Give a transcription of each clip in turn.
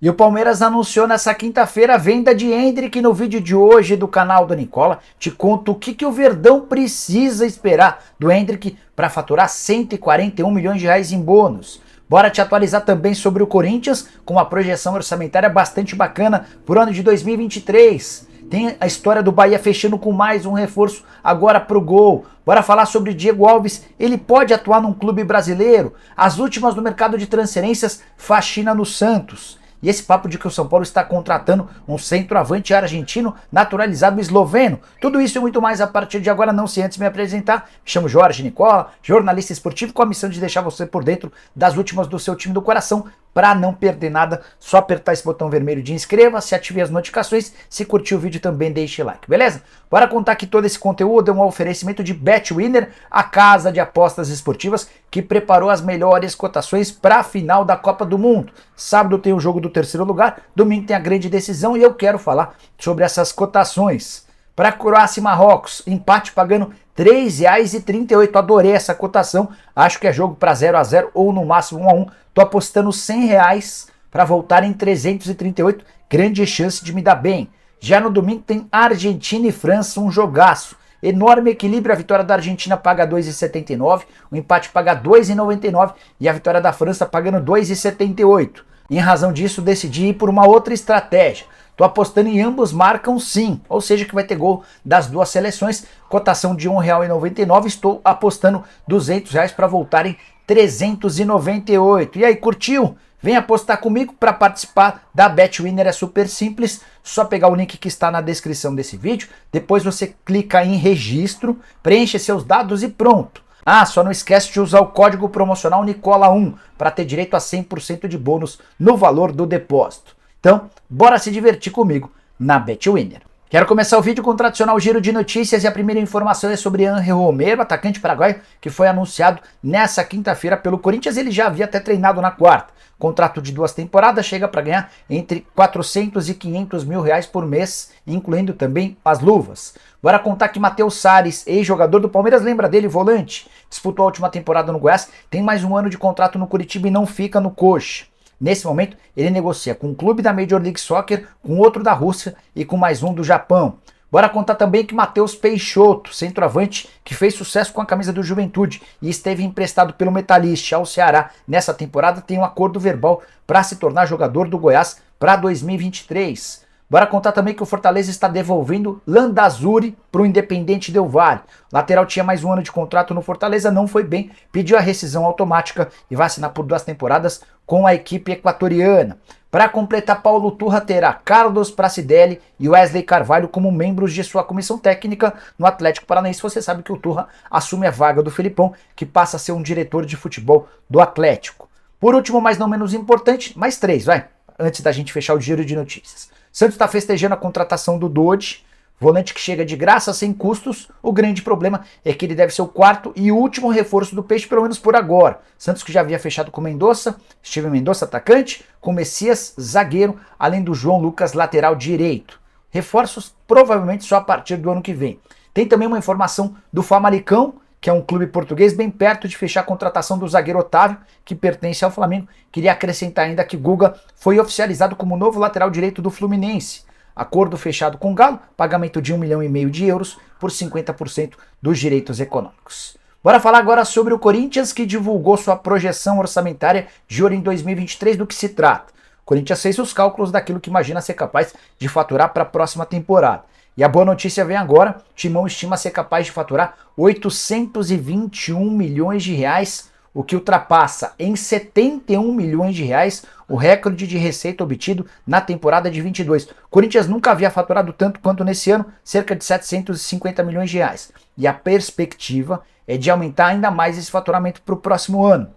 E o Palmeiras anunciou nessa quinta-feira a venda de Endrick. No vídeo de hoje do canal do Nicola, te conto o que o Verdão precisa esperar do Endrick para faturar 141 milhões de reais em bônus. Bora te atualizar também sobre o Corinthians, com uma projeção orçamentária bastante bacana para o ano de 2023. Tem a história do Bahia fechando com mais um reforço agora pro gol. Bora falar sobre Diego Alves, ele pode atuar num clube brasileiro? As últimas no mercado de transferências, faxina no Santos. E esse papo de que o São Paulo está contratando um centroavante argentino naturalizado esloveno. Tudo isso e muito mais a partir de agora, não se antes me apresentar. Me chamo Jorge Nicola, jornalista esportivo com a missão de deixar você por dentro das últimas do seu time do coração. Para não perder nada, só apertar esse botão vermelho de inscreva-se, ative as notificações, se curtiu o vídeo também deixe like, beleza? Bora contar que todo esse conteúdo é um oferecimento de BetWinner, a casa de apostas esportivas que preparou as melhores cotações para a final da Copa do Mundo. Sábado tem o jogo do terceiro lugar, domingo tem a grande decisão e eu quero falar sobre essas cotações. Para Croácia e Marrocos, empate pagando R$ 3,38. Adorei essa cotação. Acho que é jogo para 0-0 ou no máximo 1-1. Tô apostando R$100 para voltar em 338. Grande chance de me dar bem. Já no domingo tem Argentina e França, um jogaço. Enorme equilíbrio, a vitória da Argentina paga 2,79, o empate paga 2,99 e a vitória da França pagando 2,78. Em razão disso, decidi ir por uma outra estratégia. Tô apostando em ambos marcam sim, ou seja que vai ter gol das duas seleções, cotação de R$ 1,99, estou apostando R$200 para voltar em 398. E aí, curtiu? Vem apostar comigo. Para participar da BetWinner é super simples, só pegar o link que está na descrição desse vídeo, depois você clica em registro, preenche seus dados e pronto. Ah, só não esquece de usar o código promocional Nicola1 para ter direito a 100% de bônus no valor do depósito. Então, bora se divertir comigo na BetWinner. Quero começar o vídeo com o tradicional giro de notícias e a primeira informação é sobre Ángel Romero, atacante paraguaio, que foi anunciado nessa quinta-feira pelo Corinthians. Ele já havia até treinado na quarta. Contrato de 2 temporadas, chega para ganhar entre 400 e 500 mil reais por mês, incluindo também as luvas. Bora contar que Matheus Salles, ex-jogador do Palmeiras, lembra dele, volante? Disputou a última temporada no Goiás, tem mais um ano de contrato no Curitiba e não fica no Coxa. Nesse momento, ele negocia com um clube da Major League Soccer, com outro da Rússia e com mais um do Japão. Bora contar também que Matheus Peixoto, centroavante, que fez sucesso com a camisa do Juventude e esteve emprestado pelo Metalist ao Ceará nessa temporada, tem um acordo verbal para se tornar jogador do Goiás para 2023. Bora contar também que o Fortaleza está devolvendo Landázuri para o Independente Del Valle. O lateral tinha mais um ano de contrato no Fortaleza, não foi bem, pediu a rescisão automática e vai assinar por 2 temporadas com a equipe equatoriana. Para completar, Paulo Turra terá Carlos Pracidelli e Wesley Carvalho como membros de sua comissão técnica no Atlético Paranaense. Você sabe que o Turra assume a vaga do Felipão, que passa a ser um diretor de futebol do Atlético. Por último, mas não menos importante, mais 3, vai, antes da gente fechar o giro de notícias. Santos está festejando a contratação do Dodge, volante que chega de graça, sem custos. O grande problema é que ele deve ser o 4º e último reforço do Peixe, pelo menos por agora. Santos que já havia fechado com Mendonça, Steven Mendonça, atacante, com Messias, zagueiro, além do João Lucas, lateral direito. Reforços provavelmente só a partir do ano que vem. Tem também uma informação do Famalicão, que é um clube português bem perto de fechar a contratação do zagueiro Otávio, que pertence ao Flamengo. Queria acrescentar ainda que Guga foi oficializado como novo lateral direito do Fluminense. Acordo fechado com o Galo, pagamento de 1,5 milhão de euros por 50% dos direitos econômicos. Bora falar agora sobre o Corinthians, que divulgou sua projeção orçamentária de ouro em 2023. Do que se trata? O Corinthians fez os cálculos daquilo que imagina ser capaz de faturar para a próxima temporada. E a boa notícia vem agora, o Timão estima ser capaz de faturar 821 milhões de reais, o que ultrapassa em 71 milhões de reais o recorde de receita obtido na temporada de 22. O Corinthians nunca havia faturado tanto quanto nesse ano, cerca de 750 milhões de reais. E a perspectiva é de aumentar ainda mais esse faturamento para o próximo ano.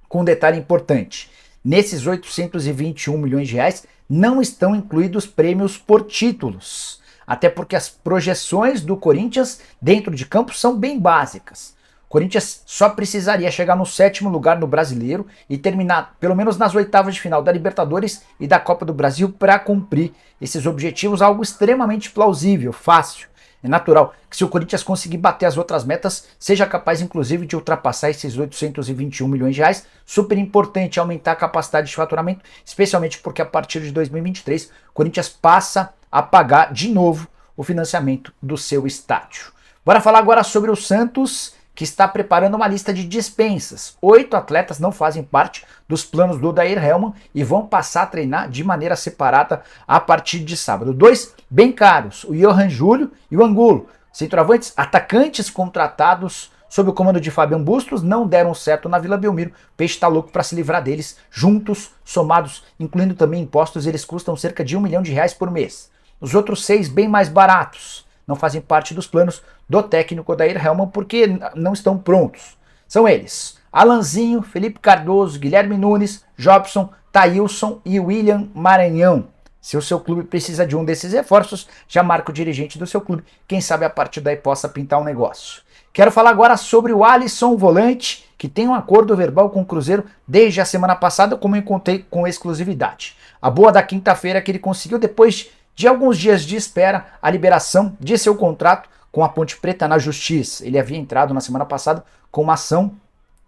Com um detalhe importante, nesses 821 milhões de reais não estão incluídos prêmios por títulos. Até porque as projeções do Corinthians dentro de campo são bem básicas. O Corinthians só precisaria chegar no 7º lugar no Brasileiro e terminar pelo menos nas 8ª de final da Libertadores e da Copa do Brasil para cumprir esses objetivos, algo extremamente plausível, fácil. É natural que se o Corinthians conseguir bater as outras metas, seja capaz inclusive de ultrapassar esses 821 milhões de reais. Super importante aumentar a capacidade de faturamento, especialmente porque a partir de 2023 o Corinthians passa a pagar de novo o financiamento do seu estádio. Bora falar agora sobre o Santos, que está preparando uma lista de dispensas. 8 atletas não fazem parte dos planos do Odair Hellmann e vão passar a treinar de maneira separada a partir de sábado. 2 bem caros, o Johan Júlio e o Angulo. Centroavantes, atacantes contratados sob o comando de Fabian Bustos, não deram certo na Vila Belmiro. O Peixe está louco para se livrar deles. Juntos, somados, incluindo também impostos, eles custam cerca de R$1 milhão por mês. Os outros 6 bem mais baratos não fazem parte dos planos do técnico Odair Hellmann porque não estão prontos. São eles: Alanzinho, Felipe Cardoso, Guilherme Nunes, Jobson, Thailson e William Maranhão. Se o seu clube precisa de um desses reforços, já marca o dirigente do seu clube. Quem sabe a partir daí possa pintar um negócio. Quero falar agora sobre o Alisson Volante, que tem um acordo verbal com o Cruzeiro desde a semana passada, como eu contei com exclusividade. A boa da quinta-feira é que ele conseguiu, depois de alguns dias de espera, a liberação de seu contrato com a Ponte Preta na Justiça. Ele havia entrado na semana passada com uma ação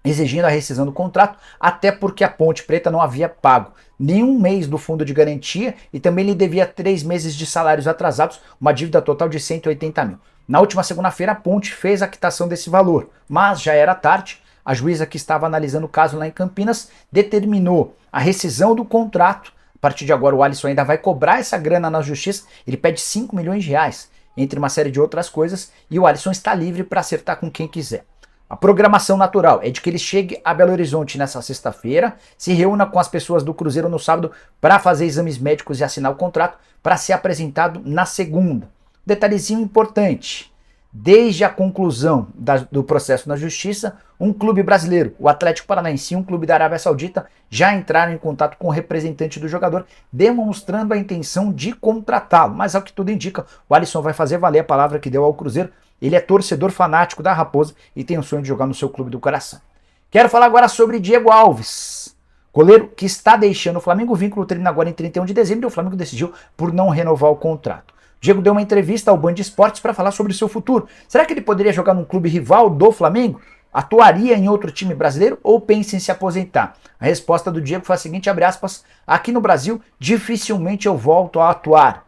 exigindo a rescisão do contrato, até porque a Ponte Preta não havia pago nenhum mês do fundo de garantia e também lhe devia 3 meses de salários atrasados, uma dívida total de 180 mil. Na última segunda-feira, a Ponte fez a quitação desse valor, mas já era tarde. A juíza que estava analisando o caso lá em Campinas determinou a rescisão do contrato. A partir de agora o Alisson ainda vai cobrar essa grana na justiça, ele pede 5 milhões de reais, entre uma série de outras coisas, e o Alisson está livre para acertar com quem quiser. A programação natural é de que ele chegue a Belo Horizonte nessa sexta-feira, se reúna com as pessoas do Cruzeiro no sábado para fazer exames médicos e assinar o contrato para ser apresentado na segunda. Detalhezinho importante: desde a conclusão do processo na justiça, um clube brasileiro, o Atlético Paranaense e um clube da Arábia Saudita já entraram em contato com o representante do jogador, demonstrando a intenção de contratá-lo. Mas ao que tudo indica, o Alisson vai fazer valer a palavra que deu ao Cruzeiro. Ele é torcedor fanático da Raposa e tem o sonho de jogar no seu clube do coração. Quero falar agora sobre Diego Alves, goleiro que está deixando o Flamengo. O vínculo termina agora em 31 de dezembro e o Flamengo decidiu por não renovar o contrato. Diego deu uma entrevista ao Band Esportes para falar sobre o seu futuro. Será que ele poderia jogar num clube rival do Flamengo? Atuaria em outro time brasileiro ou pensa em se aposentar? A resposta do Diego foi a seguinte, abre aspas: aqui no Brasil dificilmente eu volto a atuar.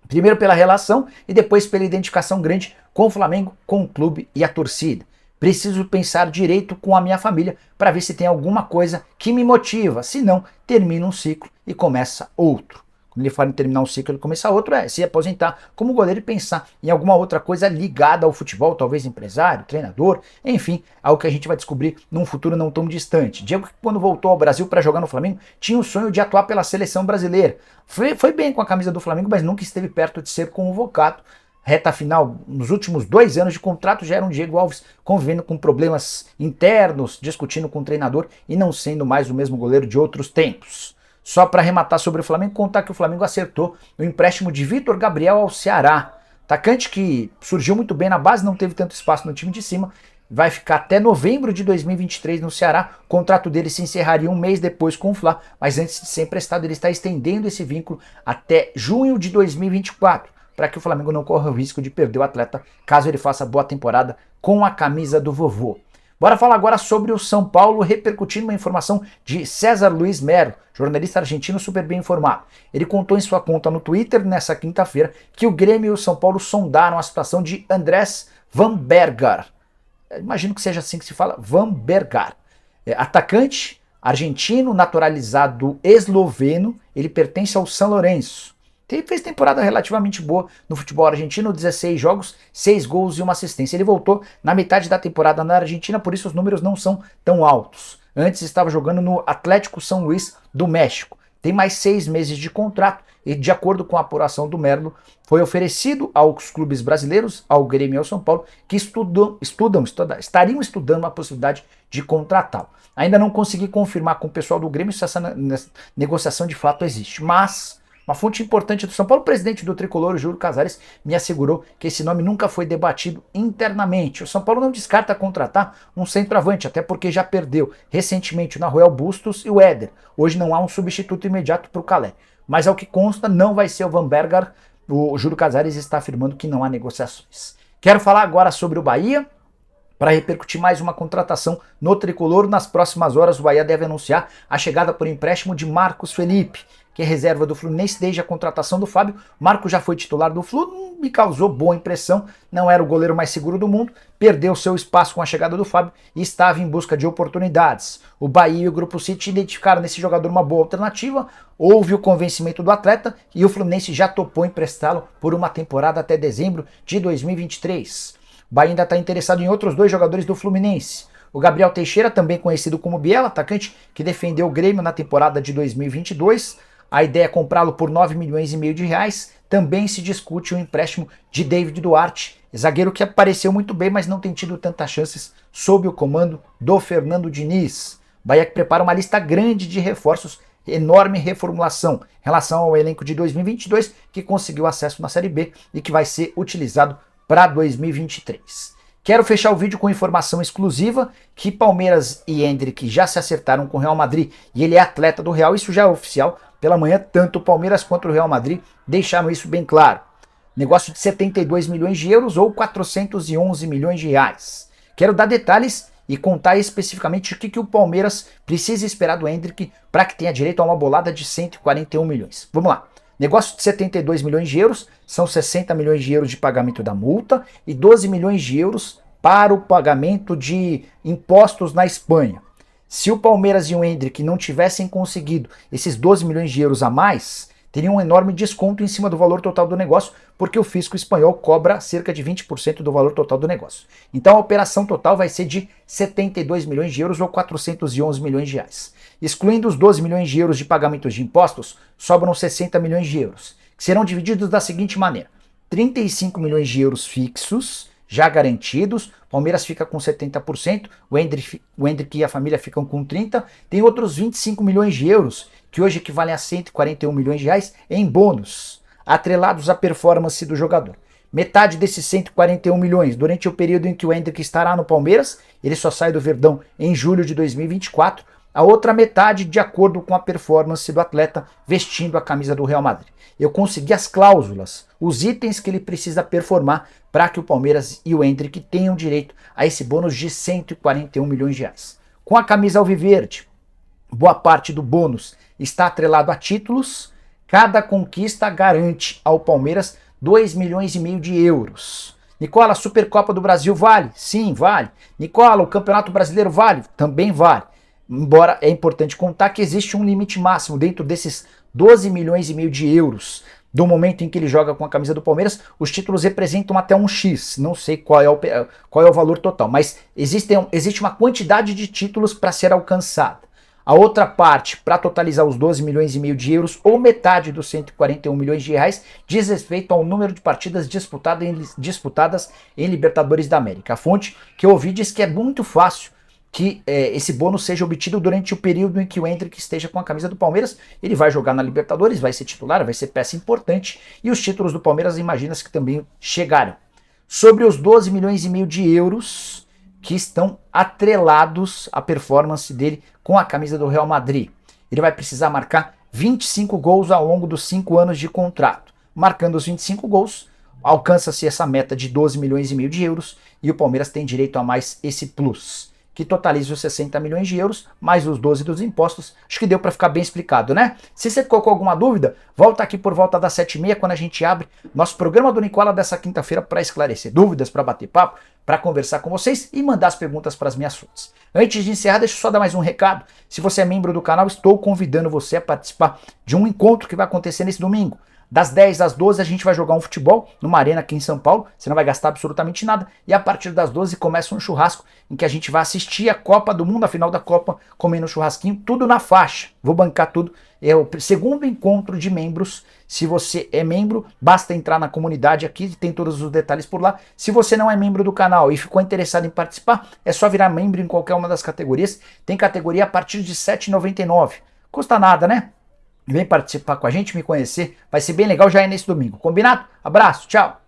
Primeiro pela relação e depois pela identificação grande com o Flamengo, com o clube e a torcida. Preciso pensar direito com a minha família para ver se tem alguma coisa que me motiva. Se não, termina um ciclo e começa outro. Quando ele fala em terminar um ciclo e começar outro, é se aposentar como goleiro e pensar em alguma outra coisa ligada ao futebol, talvez empresário, treinador, enfim, algo que a gente vai descobrir num futuro não tão distante. Diego, quando voltou ao Brasil para jogar no Flamengo, tinha o sonho de atuar pela seleção brasileira. Foi bem com a camisa do Flamengo, mas nunca esteve perto de ser convocado. Reta final, nos últimos 2 anos de contrato, já era um Diego Alves convivendo com problemas internos, discutindo com o treinador e não sendo mais o mesmo goleiro de outros tempos. Só para arrematar sobre o Flamengo, contar que o Flamengo acertou o empréstimo de Vitor Gabriel ao Ceará. Atacante que surgiu muito bem na base, não teve tanto espaço no time de cima, vai ficar até novembro de 2023 no Ceará. O contrato dele se encerraria um mês depois com o Fla, mas antes de ser emprestado ele está estendendo esse vínculo até junho de 2024, para que o Flamengo não corra o risco de perder o atleta caso ele faça boa temporada com a camisa do vovô. Bora falar agora sobre o São Paulo, repercutindo uma informação de César Luiz Mero, jornalista argentino super bem informado. Ele contou em sua conta no Twitter, nessa quinta-feira, que o Grêmio e o São Paulo sondaram a situação de Andrés Vanbergar. Imagino que seja assim que se fala, Vanbergar. Atacante argentino, naturalizado esloveno, ele pertence ao São Lourenço. Fez temporada relativamente boa no futebol argentino, 16 jogos, 6 gols e 1 assistência. Ele voltou na metade da temporada na Argentina, por isso os números não são tão altos. Antes estava jogando no Atlético São Luís do México. Tem mais 6 meses de contrato e, de acordo com a apuração do Merlo, foi oferecido aos clubes brasileiros, ao Grêmio e ao São Paulo, que estariam estudando a possibilidade de contratá-lo. Ainda não consegui confirmar com o pessoal do Grêmio se essa negociação de fato existe, mas uma fonte importante do São Paulo, o presidente do Tricolor, o Júlio Casares, me assegurou que esse nome nunca foi debatido internamente. O São Paulo não descarta contratar um centroavante, até porque já perdeu recentemente o Nahuel Bustos e o Éder. Hoje não há um substituto imediato para o Calé. Mas ao que consta, não vai ser o Vanbergar, o Júlio Casares está afirmando que não há negociações. Quero falar agora sobre o Bahia, para repercutir mais uma contratação no tricolor. Nas próximas horas o Bahia deve anunciar a chegada por empréstimo de Marcos Felipe, que é reserva do Fluminense desde a contratação do Fábio. Marco já foi titular do Flu, me causou boa impressão, não era o goleiro mais seguro do mundo, perdeu seu espaço com a chegada do Fábio e estava em busca de oportunidades. O Bahia e o Grupo City identificaram nesse jogador uma boa alternativa, houve o convencimento do atleta e o Fluminense já topou emprestá-lo por uma temporada até dezembro de 2023. O Bahia ainda está interessado em outros dois jogadores do Fluminense. O Gabriel Teixeira, também conhecido como Biel, atacante que defendeu o Grêmio na temporada de 2022. A ideia é comprá-lo por 9,5 milhões de reais. Também se discute o empréstimo de David Duarte, zagueiro que apareceu muito bem, mas não tem tido tantas chances sob o comando do Fernando Diniz. O Bahia que prepara uma lista grande de reforços, enorme reformulação em relação ao elenco de 2022, que conseguiu acesso na Série B e que vai ser utilizado para 2023. Quero fechar o vídeo com informação exclusiva que Palmeiras e Endrick já se acertaram com o Real Madrid e ele é atleta do Real, isso já é oficial. Pela manhã, tanto o Palmeiras quanto o Real Madrid deixaram isso bem claro. Negócio de 72 milhões de euros ou 411 milhões de reais. Quero dar detalhes e contar especificamente o que o Palmeiras precisa esperar do Endrick para que tenha direito a uma bolada de 141 milhões. Vamos lá. Negócio de 72 milhões de euros, são 60 milhões de euros de pagamento da multa e 12 milhões de euros para o pagamento de impostos na Espanha. Se o Palmeiras e o Endrick não tivessem conseguido esses 12 milhões de euros a mais, teriam um enorme desconto em cima do valor total do negócio, porque o fisco espanhol cobra cerca de 20% do valor total do negócio. Então a operação total vai ser de 72 milhões de euros ou 411 milhões de reais. Excluindo os 12 milhões de euros de pagamentos de impostos, sobram 60 milhões de euros, que serão divididos da seguinte maneira: 35 milhões de euros fixos, já garantidos, Palmeiras fica com 70%, o Endrick e a família ficam com 30%, tem outros 25 milhões de euros, que hoje equivalem a 141 milhões de reais, em bônus, atrelados à performance do jogador. Metade desses 141 milhões durante o período em que o Endrick estará no Palmeiras, ele só sai do Verdão em julho de 2024, a outra metade de acordo com a performance do atleta vestindo a camisa do Real Madrid. Eu consegui as cláusulas, os itens que ele precisa performar para que o Palmeiras e o Endrick tenham direito a esse bônus de 141 milhões de reais. Com a camisa alviverde, boa parte do bônus está atrelado a títulos. Cada conquista garante ao Palmeiras 2,5 milhões de euros. Nicola, a Supercopa do Brasil vale? Sim, vale. Nicola, o Campeonato Brasileiro vale? Também vale. Embora é importante contar que existe um limite máximo dentro desses 12,5 milhões de euros. Do momento em que ele joga com a camisa do Palmeiras, os títulos representam até um X, não sei qual é o valor total, mas existe uma quantidade de títulos para ser alcançada. A outra parte, para totalizar os 12,5 milhões de euros, ou metade dos 141 milhões de reais, diz respeito ao número de partidas disputadas em Libertadores da América. A fonte que eu ouvi diz que é muito fácil que esse bônus seja obtido durante o período em que o Endrick esteja com a camisa do Palmeiras. Ele vai jogar na Libertadores, vai ser titular, vai ser peça importante, e os títulos do Palmeiras imagina-se que também chegaram. Sobre os 12,5 milhões de euros que estão atrelados à performance dele com a camisa do Real Madrid, ele vai precisar marcar 25 gols ao longo dos 5 anos de contrato. Marcando os 25 gols, alcança-se essa meta de 12,5 milhões de euros e o Palmeiras tem direito a mais esse plus, que totaliza os 60 milhões de euros, mais os 12 dos impostos. Acho que deu para ficar bem explicado, né? Se você ficou com alguma dúvida, volta aqui por volta das 7h30, quando a gente abre nosso programa do Nicola dessa quinta-feira para esclarecer dúvidas, para bater papo, para conversar com vocês e mandar as perguntas para as minhas fontes. Antes de encerrar, deixa eu só dar mais um recado. Se você é membro do canal, estou convidando você a participar de um encontro que vai acontecer nesse domingo. Das 10 às 12 a gente vai jogar um futebol numa arena aqui em São Paulo, você não vai gastar absolutamente nada, e a partir das 12 começa um churrasco em que a gente vai assistir a Copa do Mundo, a final da Copa, comendo um churrasquinho, tudo na faixa, vou bancar tudo. É o segundo encontro de membros. Se você é membro, basta entrar na comunidade aqui, tem todos os detalhes por lá. Se você não é membro do canal e ficou interessado em participar, é só virar membro em qualquer uma das categorias, tem categoria a partir de R$ 7,99, custa nada, né? Vem participar com a gente, me conhecer, vai ser bem legal, já é nesse domingo. Combinado? Abraço, tchau!